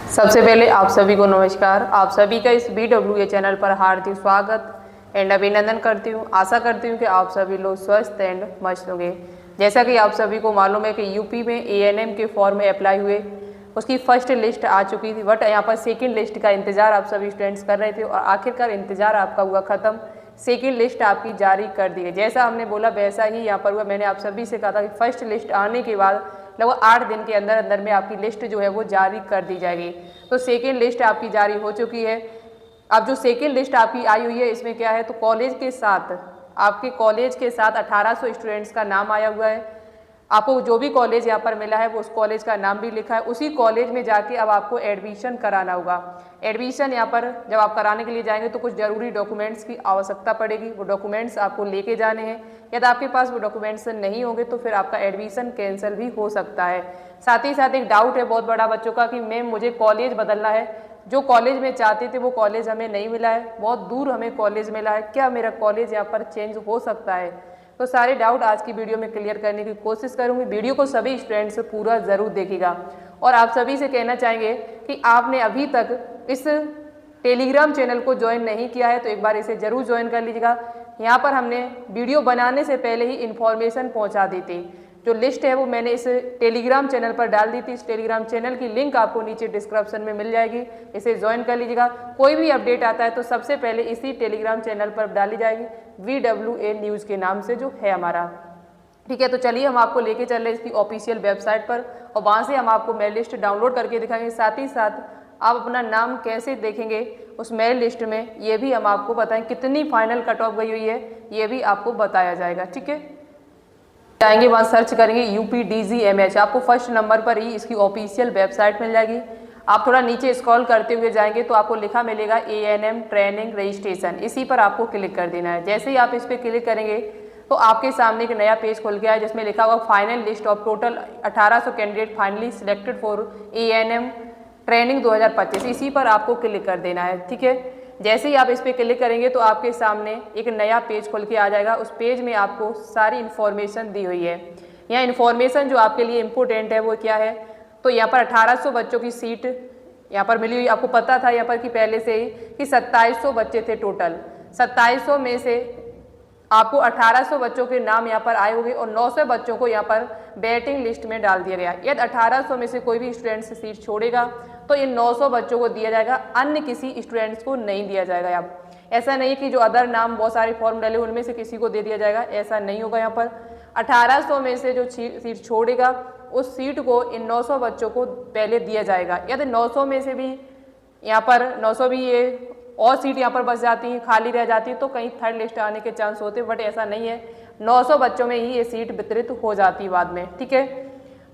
सबसे पहले आप सभी को नमस्कार। आप सभी का इस BWA चैनल पर हार्दिक स्वागत एंड अभिनंदन करती हूँ। आशा करती हूँ कि आप सभी लोग स्वस्थ एंड मस्त होंगे। जैसा कि आप सभी को मालूम है कि यूपी में ANM के फॉर्म में अप्लाई हुए, उसकी फर्स्ट लिस्ट आ चुकी थी, बट यहाँ पर सेकंड लिस्ट का इंतजार आप सभी स्टूडेंट्स कर रहे थे और आखिरकार इंतजार आपका हुआ खत्म। सेकंड लिस्ट आपकी जारी कर दी गई। जैसा हमने बोला वैसा ही यहाँ पर हुआ। मैंने आप सभी से कहा था कि फर्स्ट लिस्ट आने के बाद लगभग 8 दिन के अंदर अंदर में आपकी लिस्ट जो है वो जारी कर दी जाएगी। तो सेकेंड लिस्ट आपकी जारी हो चुकी है। अब जो सेकेंड लिस्ट आपकी आई हुई है इसमें क्या है, तो कॉलेज के साथ आपके कॉलेज के साथ 1800 स्टूडेंट्स का नाम आया हुआ है। आपको जो भी कॉलेज यहाँ पर मिला है वो उस कॉलेज का नाम भी लिखा है। उसी कॉलेज में जाके अब आपको एडमिशन कराना होगा। एडमिशन यहाँ पर जब आप कराने के लिए जाएंगे तो कुछ ज़रूरी डॉक्यूमेंट्स की आवश्यकता पड़ेगी। वो डॉक्यूमेंट्स आपको लेके जाने हैं। यदि आपके पास वो डॉक्यूमेंट्स नहीं होंगे तो फिर आपका एडमिशन कैंसिल भी हो सकता है। साथ ही साथ एक डाउट है बहुत बड़ा बच्चों का कि मैम मुझे कॉलेज बदलना है, जो कॉलेज में चाहते थे वो कॉलेज हमें नहीं मिला है, बहुत दूर हमें कॉलेज मिला है, क्या मेरा कॉलेज यहाँ पर चेंज हो सकता है? तो सारे डाउट आज की वीडियो में क्लियर करने की कोशिश करूंगी। वीडियो को सभी स्टूडेंट्स पूरा ज़रूर देखिएगा। और आप सभी से कहना चाहेंगे कि आपने अभी तक इस टेलीग्राम चैनल को ज्वाइन नहीं किया है तो एक बार इसे ज़रूर ज्वाइन कर लीजिएगा। यहाँ पर हमने वीडियो बनाने से पहले ही इन्फॉर्मेशन पहुँचा दी थी। जो लिस्ट है वो मैंने इस टेलीग्राम चैनल पर डाल दी थी। इस टेलीग्राम चैनल की लिंक आपको नीचे डिस्क्रिप्शन में मिल जाएगी, इसे ज्वाइन कर लीजिएगा। कोई भी अपडेट आता है तो सबसे पहले इसी टेलीग्राम चैनल पर डाली जाएगी, VWA न्यूज़ के नाम से जो है हमारा। ठीक है, तो चलिए हम आपको लेके चल रहे हैं इसकी ऑफिशियल वेबसाइट पर और वहाँ से हम आपको मेरिट लिस्ट डाउनलोड करके दिखाएंगे। साथ ही साथ आप अपना नाम कैसे देखेंगे उस मेरिट लिस्ट में, ये भी हम आपको बताएं। कितनी फाइनल कट ऑफ गई हुई है ये भी आपको बताया जाएगा। ठीक है, जाएंगे वहाँ सर्च करेंगे UPDGMH, आपको फर्स्ट नंबर पर ही इसकी ऑफिशियल वेबसाइट मिल जाएगी। आप थोड़ा नीचे स्क्रॉल करते हुए जाएंगे तो आपको लिखा मिलेगा ANM ट्रेनिंग रजिस्ट्रेशन, इसी पर आपको क्लिक कर देना है। जैसे ही आप इस पर क्लिक करेंगे तो आपके सामने एक नया पेज खुल गया है जिसमें लिखा हुआ final list of total 1800 candidate finally selected for ANM training 2025, इसी पर आपको क्लिक कर देना है। ठीक है, जैसे ही आप इस पर क्लिक करेंगे तो आपके सामने एक नया पेज खुल के आ जाएगा। उस पेज में आपको सारी इन्फॉर्मेशन दी हुई है। यहाँ इन्फॉर्मेशन जो आपके लिए इम्पोर्टेंट है वो क्या है, तो यहाँ पर 1800 बच्चों की सीट यहाँ पर मिली हुई। आपको पता था यहाँ पर कि पहले से ही कि 2700 बच्चे थे टोटल। 2700 में से आपको 1800 बच्चों के नाम यहाँ पर आए होंगे और 900 बच्चों को यहाँ पर वेटिंग लिस्ट में डाल दिया गया। यदि 1800 में से कोई भी स्टूडेंट्स सीट छोड़ेगा तो इन 900 बच्चों को दिया जाएगा, अन्य किसी स्टूडेंट्स को नहीं दिया जाएगा। अब ऐसा नहीं कि जो अदर नाम बहुत सारे फॉर्म डाले उनमें से किसी को दे दिया जाएगा, ऐसा नहीं होगा। यहाँ पर 1800 में से जो सीट छोड़ेगा उस सीट को इन 900 बच्चों को पहले दिया जाएगा। यदि 900 में से भी यहाँ पर 900 भी ये और सीट यहाँ पर बच जाती है, खाली रह जाती है, तो कहीं थर्ड लिस्ट आने के चांस होते, बट ऐसा नहीं है। 900 बच्चों में ही ये सीट वितरित हो जाती है बाद में। ठीक है,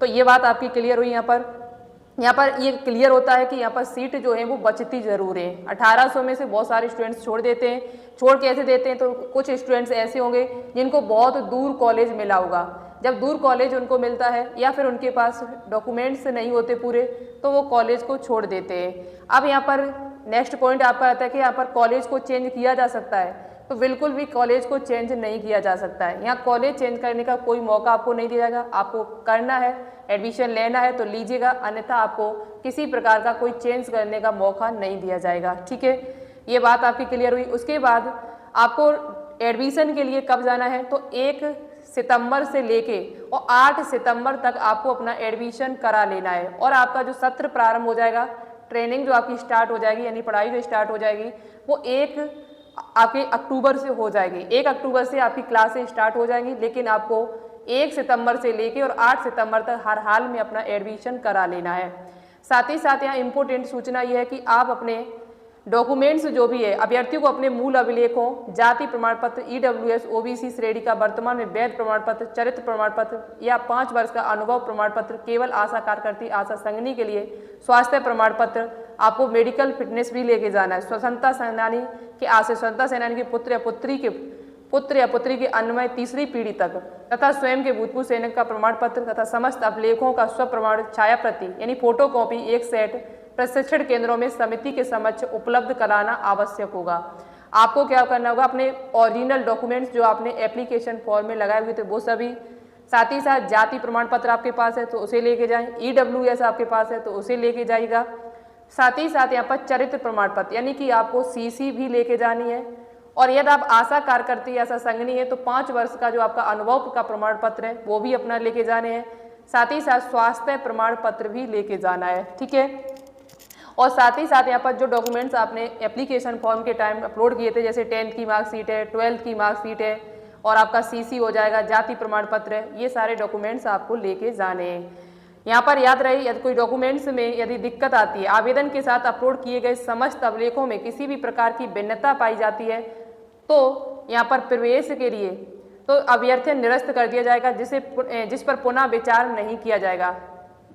तो ये बात आपकी क्लियर हुई। यहाँ पर ये क्लियर होता है कि यहाँ पर सीट जो है वो बचती ज़रूर है। 1800 में से बहुत सारे स्टूडेंट्स छोड़ देते हैं। छोड़ कैसे देते हैं, तो कुछ स्टूडेंट्स ऐसे होंगे जिनको बहुत दूर कॉलेज मिला होगा। जब दूर कॉलेज उनको मिलता है या फिर उनके पास डॉक्यूमेंट्स नहीं होते पूरे, तो वो कॉलेज को छोड़ देते हैं। अब यहाँ पर नेक्स्ट पॉइंट आपका आता है कि यहाँ पर कॉलेज को चेंज किया जा सकता है, तो बिल्कुल भी कॉलेज को चेंज नहीं किया जा सकता है। यहाँ कॉलेज चेंज करने का कोई मौका आपको नहीं दिया जाएगा। आपको करना है, एडमिशन लेना है तो लीजिएगा, अन्यथा आपको किसी प्रकार का कोई चेंज करने का मौका नहीं दिया जाएगा। ठीक है, ये बात आपकी क्लियर हुई। उसके बाद आपको एडमिशन के लिए कब जाना है, तो 1 सितंबर से लेके और 8 सितंबर तक आपको अपना एडमिशन करा लेना है। और आपका जो सत्र प्रारंभ हो जाएगा, ट्रेनिंग जो आपकी स्टार्ट हो जाएगी, यानी पढ़ाई जो स्टार्ट हो जाएगी, वो 1 आपके अक्टूबर से हो जाएगी। 1 अक्टूबर से आपकी क्लासेस स्टार्ट हो जाएंगी, लेकिन आपको 1 सितंबर से लेके और 8 सितंबर तक हर हाल में अपना एडमिशन करा लेना है। साथ ही साथ यहाँ इम्पोर्टेंट सूचना यह है कि आप अपने डॉक्यूमेंट्स जो भी है, अभ्यर्थियों को अपने मूल अभिलेखों, जाति प्रमाण पत्र, EWS OBC श्रेणी का वर्तमान में वैध प्रमाण पत्र, चरित्र प्रमाण पत्र या 5 वर्ष का अनुभव प्रमाण पत्र, केवल आशा कार्यकर्ती आशा संघनी के लिए स्वास्थ्य प्रमाण पत्र, आपको मेडिकल फिटनेस भी लेके जाना है। स्वतंत्रता सेनानी के आशय स्वतंत्रता सेनानी के पुत्र या पुत्री के अन्वय 3री पीढ़ी तक तथा स्वयं के भूतपूर्व सैनिक का प्रमाण पत्र तथा समस्त अभिलेखों का स्वप्रमाण छाया प्रति यानी फोटो कॉपी 1 सेट प्रशिक्षण केंद्रों में समिति के समक्ष उपलब्ध कराना आवश्यक होगा। आपको क्या करना होगा, अपने ओरिजिनल डॉक्यूमेंट्स जो आपने एप्लीकेशन फॉर्म में लगाए हुए थे वो सभी, साथ ही साथ जाति प्रमाण पत्र आपके पास है तो उसे लेके जाएं, EWS आपके पास है तो उसे लेके जाइएगा। साथ ही साथ यहाँ पर चरित्र प्रमाण पत्र यानी कि आपको सीसी भी लेके जानी है। और यदि आप आशा कार्यकर्ती आशा संघनी है तो 5 वर्ष का जो आपका अनुभव का प्रमाण पत्र है वो भी अपना लेके जाने हैं। साथ ही साथ स्वास्थ्य प्रमाण पत्र भी लेके जाना है, ठीक है। और साथ ही साथ यहाँ पर जो डॉक्यूमेंट्स आपने एप्लीकेशन फॉर्म के टाइम अपलोड किए थे, जैसे 10th की मार्कशीट है, 12th की मार्कशीट है और आपका सीसी हो जाएगा, जाति प्रमाण पत्र है, ये सारे डॉक्यूमेंट्स आपको लेके जाने हैं। यहाँ पर याद रहे यदि कोई डॉक्यूमेंट्स में यदि दिक्कत आती है, आवेदन के साथ अपलोड किए गए समस्त अभिलेखों में किसी भी प्रकार की भिन्नता पाई जाती है तो यहाँ पर प्रवेश के लिए तो अभ्यर्थी निरस्त कर दिया जाएगा, जिस पर पुनः विचार नहीं किया जाएगा।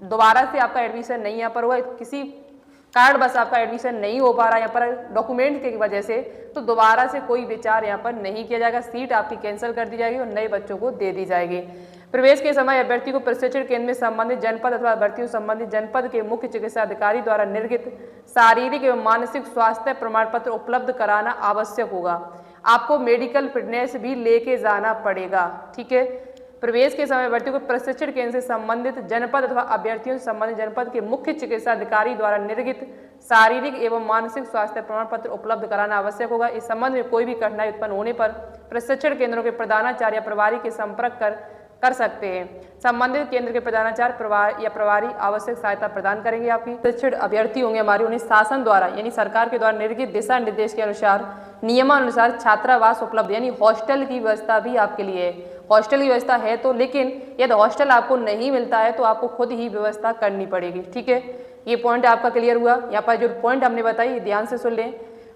दोबारा से आपका एडमिशन नहीं यहाँ पर हुआ, किसी कारण बस आपका एडमिशन नहीं हो पा रहा यहाँ पर डॉक्यूमेंट की वजह से, तो दोबारा से कोई विचार यहाँ पर नहीं किया जाएगा। सीट आपकी कैंसिल कर दी जाएगी और नए बच्चों को दे दी जाएगी। प्रवेश के समय अभ्यर्थी को प्रशिक्षण केंद्र में संबंधित जनपद अथवा अभ्यर्थियों संबंधित जनपद के मुख्य चिकित्सा अधिकारी द्वारा निर्गत शारीरिक एवं मानसिक स्वास्थ्य प्रमाण पत्र उपलब्ध कराना आवश्यक होगा। आपको मेडिकल फिटनेस भी लेके जाना पड़ेगा, ठीक है। प्रवेश के समय अभ्यर्थियों को प्रशिक्षण केंद्र से संबंधित जनपद अथवा अभ्यर्थियों से संबंधित जनपद के मुख्य चिकित्सा अधिकारी द्वारा निर्गत शारीरिक एवं मानसिक स्वास्थ्य प्रमाण पत्र उपलब्ध कराना आवश्यक होगा। इस संबंध में कोई भी कठिनाई उत्पन्न होने पर प्रशिक्षण केंद्रों के प्रधानाचार्य या प्रभारी के संपर्क कर सकते हैं। संबंधित केंद्र के प्रधानाचार्य या प्रभारी आवश्यक सहायता प्रदान करेंगे। आपकी प्रशिक्षित अभ्यर्थी होंगे हमारे, उन्हें शासन द्वारा यानी सरकार के द्वारा निर्गत दिशा निर्देश के अनुसार नियमानुसार छात्रावास उपलब्ध यानी हॉस्टल की व्यवस्था भी आपके लिए है। हॉस्टल की व्यवस्था है तो, लेकिन यदि हॉस्टल आपको नहीं मिलता है तो आपको खुद ही व्यवस्था करनी पड़ेगी, ठीक है। ये पॉइंट आपका क्लियर हुआ। यहाँ पर जो पॉइंट हमने बताई ध्यान से सुन लें।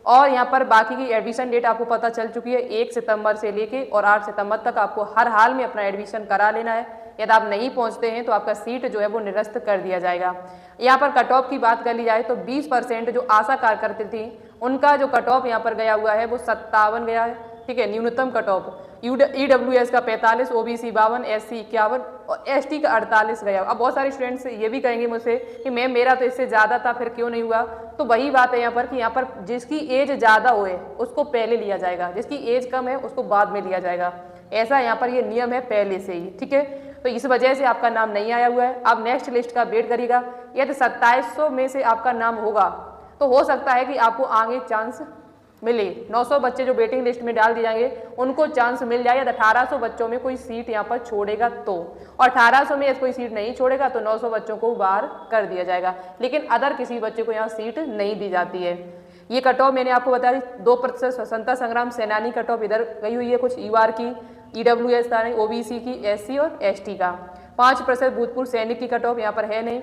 और यहाँ पर बाकी की एडमिशन डेट आपको पता चल चुकी है, 1 सितंबर से लेके और 8 सितंबर तक आपको हर हाल में अपना एडमिशन करा लेना है। यदि आप नहीं पहुँचते हैं तो आपका सीट जो है वो निरस्त कर दिया जाएगा। यहाँ पर कट ऑफ की बात कर ली जाए तो 20% जो आशा कार्यकर्ती थी उनका जो कट ऑफ यहाँ पर गया हुआ है वो 57 गया है, ठीक है, न्यूनतम कट ऑफ। EWS का 45, OBC 52, SC 51 और ST का 48 गया। अब बहुत सारे स्टूडेंट्स ये भी कहेंगे मुझसे कि मैम मेरा तो इससे ज़्यादा था फिर क्यों नहीं हुआ। तो वही बात है यहाँ पर कि यहाँ पर जिसकी एज ज़्यादा हुए उसको पहले लिया जाएगा, जिसकी एज कम है उसको बाद में लिया जाएगा। ऐसा यहाँ पर ये नियम है पहले से ही, ठीक है। तो इस वजह से आपका नाम नहीं आया हुआ है। अब नेक्स्ट लिस्ट का वेट करिएगा। यदि 2700 में से आपका नाम होगा तो हो सकता है कि आपको आगे चांस मिले। 900 बच्चे जो वेटिंग लिस्ट में डाल दिए जाएंगे उनको चांस मिल जाएगा। 1800 बच्चों में कोई सीट यहाँ पर छोड़ेगा तो, और 1800 में यदि कोई सीट नहीं छोड़ेगा तो 900 बच्चों को बाहर कर दिया जाएगा, लेकिन अदर किसी बच्चे को यहाँ सीट नहीं दी जाती है। ये कट ऑफ मैंने आपको बता दी। 2% स्वतंत्रता संग्राम सेनानी कट ऑफ इधर गई हुई है, कुछ UR की, EWS था नहीं, OBC की, SC और ST का। 5% भूतपूर्व सैनिक की कट ऑफ यहाँ पर है नहीं।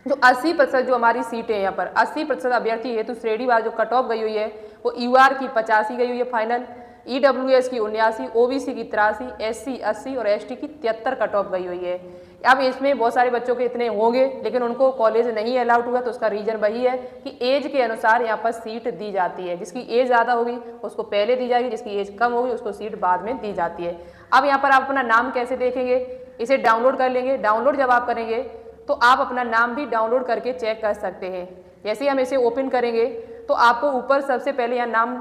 जो 80% जो हमारी सीटें यहाँ पर 80% अभ्यर्थी हेतु श्रेणीवार जो कट ऑफ गई हुई है वो UR की 85 गई हुई है फाइनल, EWS की 79, OBC की 83, SC 80 और ST की 73 कट ऑफ गई हुई है। अब इसमें बहुत सारे बच्चों के इतने होंगे लेकिन उनको कॉलेज नहीं अलाउड हुआ, तो उसका रीजन वही है कि एज के अनुसार यहाँ पर सीट दी जाती है। जिसकी एज ज़्यादा होगी उसको पहले दी जाएगी, जिसकी एज कम होगी उसको सीट बाद में दी जाती है। अब यहाँ पर आप अपना नाम कैसे देखेंगे, इसे डाउनलोड कर लेंगे। डाउनलोड जब आप करेंगे तो आप अपना नाम भी डाउनलोड करके चेक कर सकते हैं। जैसे ही हम इसे ओपन करेंगे तो आपको ऊपर सबसे पहले यहाँ नाम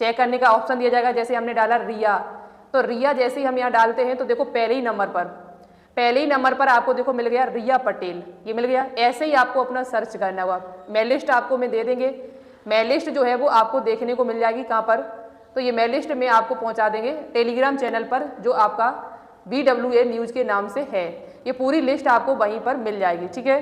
चेक करने का ऑप्शन दिया जाएगा। जैसे हमने डाला रिया, तो रिया जैसे ही हम यहाँ डालते हैं तो देखो पहले ही नंबर पर आपको देखो मिल गया रिया पटेल, ये मिल गया। ऐसे ही आपको अपना सर्च करना होगा। मेल लिस्ट आपको मैं दे देंगे। मेल लिस्ट जो है वो आपको देखने को मिल जाएगी कहाँ पर, तो ये मेल लिस्ट में आपको पहुँचा देंगे टेलीग्राम चैनल पर जो आपका BWA न्यूज़ के नाम से है। ये पूरी लिस्ट आपको वहीं पर मिल जाएगी, ठीक है।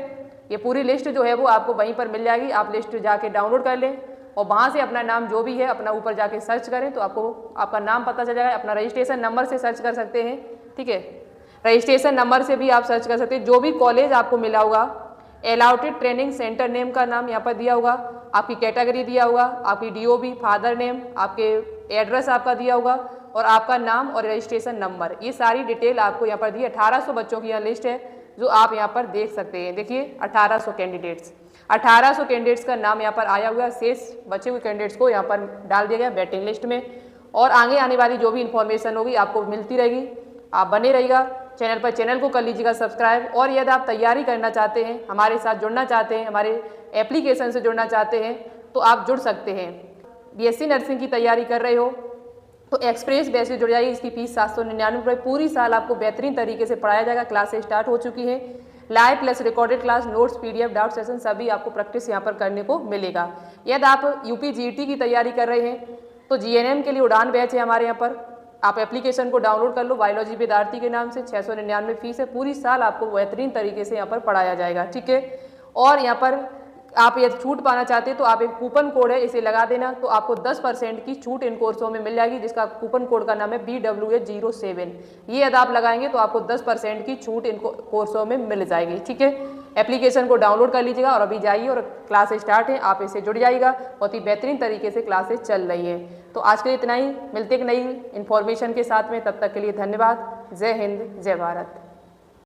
ये पूरी लिस्ट जो है वो आपको वहीं पर मिल जाएगी। आप लिस्ट जाके डाउनलोड कर लें और वहाँ से अपना नाम जो भी है अपना ऊपर जाके सर्च करें तो आपको आपका नाम पता चल जाएगा। अपना रजिस्ट्रेशन नंबर से सर्च कर सकते हैं, ठीक है। रजिस्ट्रेशन नंबर से भी आप सर्च कर सकते हैं। जो भी कॉलेज आपको मिला होगा, अलाउटेड ट्रेनिंग सेंटर नेम का नाम यहाँ पर दिया होगा, आपकी कैटेगरी दिया होगा, आपकी DOB, फादर नेम, आपके एड्रेस आपका दिया होगा और आपका नाम और रजिस्ट्रेशन नंबर, ये सारी डिटेल आपको यहाँ पर दी है। 1800 बच्चों की यहाँ लिस्ट है जो आप यहाँ पर देख सकते हैं। देखिए 1800 कैंडिडेट्स का नाम यहाँ पर आया हुआ है। शेष बचे हुए कैंडिडेट्स को यहाँ पर डाल दिया गया वेटिंग लिस्ट में। और आगे आने वाली जो भी इन्फॉर्मेशन होगी आपको मिलती रहेगी। आप बने रहिएगा चैनल को कर लीजिएगा सब्सक्राइब। और यदि आप तैयारी करना चाहते हैं, हमारे साथ जुड़ना चाहते हैं, हमारे एप्लीकेशन से जुड़ना चाहते हैं तो आप जुड़ सकते हैं। BSc नर्सिंग की तैयारी कर रहे हो तो एक्सप्रेस बैच से जुड़ जाइए। इसकी फीस 799 रुपये। पूरी साल आपको बेहतरीन तरीके से पढ़ाया जाएगा। क्लासेस स्टार्ट हो चुकी हैं। Live plus recorded class, notes, PDF, doubt session सभी आपको प्रैक्टिस यहाँ पर करने को मिलेगा। यदि आप यूपी जीईटी की तैयारी कर रहे हैं तो जीएनएम के लिए उड़ान बैच है हमारे यहाँ पर। आप एप्लीकेशन को डाउनलोड कर लो, बायोलॉजी विद्यार्थी के नाम से 699 फीस है। पूरी साल आपको बेहतरीन तरीके से यहाँ पर पढ़ाया जाएगा, ठीक है। और यहाँ पर आप यदि छूट पाना चाहते हैं तो आप एक कूपन कोड है, इसे लगा देना तो आपको 10% की छूट इन कोर्सों में मिल जाएगी, जिसका कूपन कोड का नाम है BWA07। ये यदि आप लगाएंगे तो आपको 10% की छूट इन कोर्सों में मिल जाएगी, ठीक है। एप्लीकेशन को डाउनलोड कर लीजिएगा और अभी जाइए और क्लासेस स्टार्ट हैं, आप इससे जुड़ जाइएगा। बहुत ही बेहतरीन तरीके से क्लासेस चल रही हैं। तो आज के लिए इतना ही, मिलते एक नई इन्फॉर्मेशन के साथ में, तब तक के लिए धन्यवाद। जय हिंद, जय भारत।